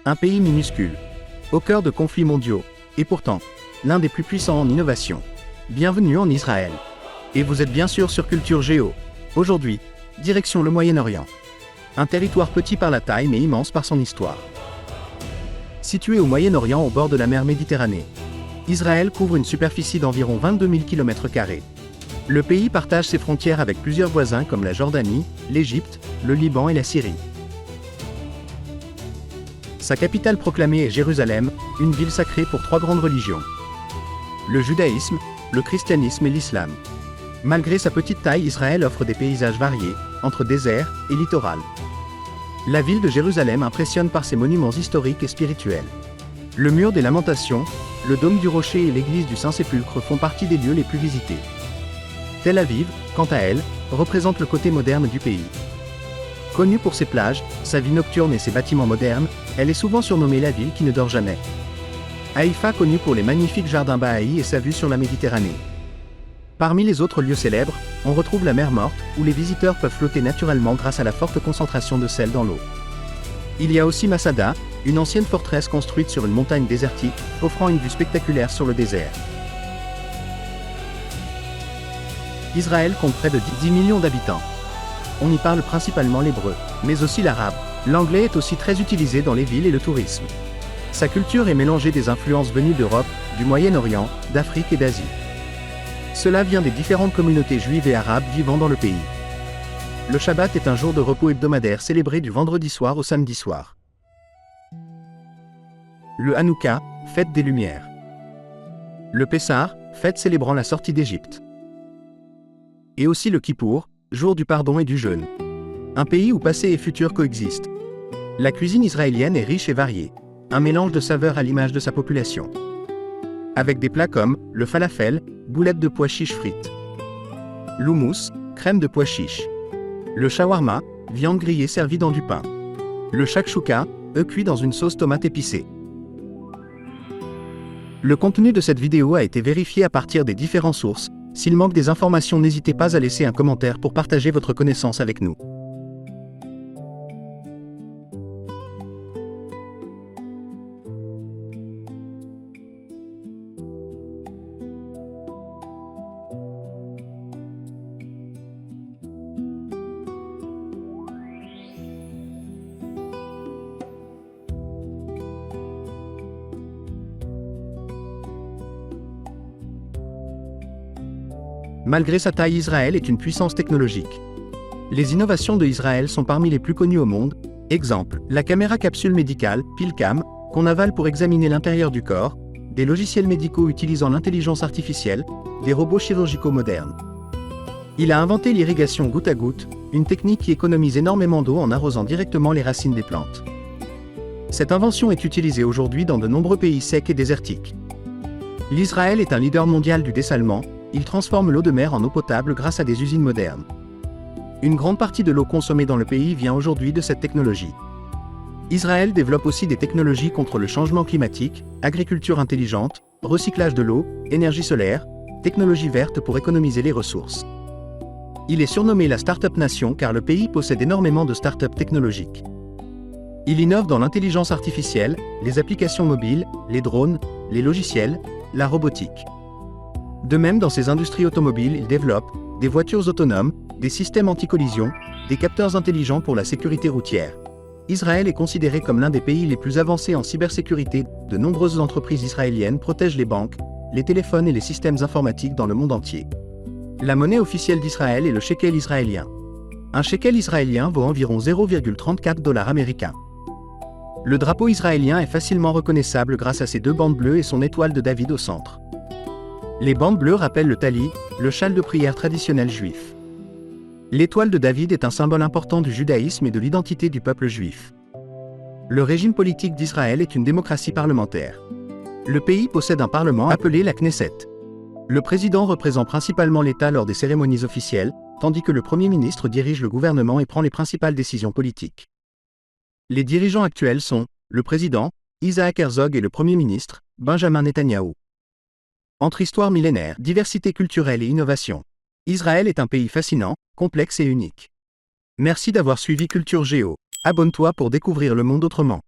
Un pays minuscule, au cœur de conflits mondiaux, et pourtant, l'un des plus puissants en innovation. Bienvenue en Israël. Et vous êtes bien sûr sur Culture Géo. Aujourd'hui, direction le Moyen-Orient. Un territoire petit par la taille mais immense par son histoire. Situé au Moyen-Orient au bord de la mer Méditerranée, Israël couvre une superficie d'environ 22 000 km². Le pays partage ses frontières avec plusieurs voisins comme la Jordanie, l'Égypte, le Liban et la Syrie. Sa capitale proclamée est Jérusalem, une ville sacrée pour trois grandes religions: le judaïsme, le christianisme et l'islam. Malgré sa petite taille, Israël offre des paysages variés, entre désert et littoral. La ville de Jérusalem impressionne par ses monuments historiques et spirituels. Le mur des Lamentations, le dôme du Rocher et l'église du Saint-Sépulcre font partie des lieux les plus visités. Tel Aviv, quant à elle, représente le côté moderne du pays. Connue pour ses plages, sa vie nocturne et ses bâtiments modernes, elle est souvent surnommée la ville qui ne dort jamais. Haïfa, connue pour les magnifiques jardins Baha'i et sa vue sur la Méditerranée. Parmi les autres lieux célèbres, on retrouve la mer Morte, où les visiteurs peuvent flotter naturellement grâce à la forte concentration de sel dans l'eau. Il y a aussi Masada, une ancienne forteresse construite sur une montagne désertique, offrant une vue spectaculaire sur le désert. Israël compte près de 10 millions d'habitants. On y parle principalement l'hébreu, mais aussi l'arabe. L'anglais est aussi très utilisé dans les villes et le tourisme. Sa culture est mélangée des influences venues d'Europe, du Moyen-Orient, d'Afrique et d'Asie. Cela vient des différentes communautés juives et arabes vivant dans le pays. Le Shabbat est un jour de repos hebdomadaire célébré du vendredi soir au samedi soir. Le Hanouka, fête des Lumières. Le Pessah, fête célébrant la sortie d'Égypte. Et aussi le Kippour, jour du pardon et du jeûne. Un pays où passé et futur coexistent. La cuisine israélienne est riche et variée, un mélange de saveurs à l'image de sa population. Avec des plats comme le falafel, boulettes de pois chiches frites, l'houmous, crème de pois chiches, le shawarma, viande grillée servie dans du pain, le shakshuka, œufs cuits dans une sauce tomate épicée. Le contenu de cette vidéo a été vérifié à partir des différentes sources. S'il manque des informations, n'hésitez pas à laisser un commentaire pour partager votre connaissance avec nous. Malgré sa taille, Israël est une puissance technologique. Les innovations de Israël sont parmi les plus connues au monde. Exemple, la caméra capsule médicale, PillCam, qu'on avale pour examiner l'intérieur du corps, des logiciels médicaux utilisant l'intelligence artificielle, des robots chirurgicaux modernes. Il a inventé l'irrigation goutte à goutte, une technique qui économise énormément d'eau en arrosant directement les racines des plantes. Cette invention est utilisée aujourd'hui dans de nombreux pays secs et désertiques. L'Israël est un leader mondial du dessalement. Il transforme l'eau de mer en eau potable grâce à des usines modernes. Une grande partie de l'eau consommée dans le pays vient aujourd'hui de cette technologie. Israël développe aussi des technologies contre le changement climatique, agriculture intelligente, recyclage de l'eau, énergie solaire, technologie verte pour économiser les ressources. Il est surnommé la Start-up Nation car le pays possède énormément de start-up technologiques. Il innove dans l'intelligence artificielle, les applications mobiles, les drones, les logiciels, la robotique. De même, dans ses industries automobiles, il développe des voitures autonomes, des systèmes anti-collision, des capteurs intelligents pour la sécurité routière. Israël est considéré comme l'un des pays les plus avancés en cybersécurité. De nombreuses entreprises israéliennes protègent les banques, les téléphones et les systèmes informatiques dans le monde entier. La monnaie officielle d'Israël est le shekel israélien. Un shekel israélien vaut environ 0,34 $ américains. Le drapeau israélien est facilement reconnaissable grâce à ses deux bandes bleues et son étoile de David au centre. Les bandes bleues rappellent le tali, le châle de prière traditionnel juif. L'étoile de David est un symbole important du judaïsme et de l'identité du peuple juif. Le régime politique d'Israël est une démocratie parlementaire. Le pays possède un parlement appelé la Knesset. Le président représente principalement l'État lors des cérémonies officielles, tandis que le Premier ministre dirige le gouvernement et prend les principales décisions politiques. Les dirigeants actuels sont le président, Isaac Herzog, et le Premier ministre, Benjamin Netanyahou. Entre histoire millénaire, diversité culturelle et innovation, Israël est un pays fascinant, complexe et unique. Merci d'avoir suivi Culture Géo. Abonne-toi pour découvrir le monde autrement.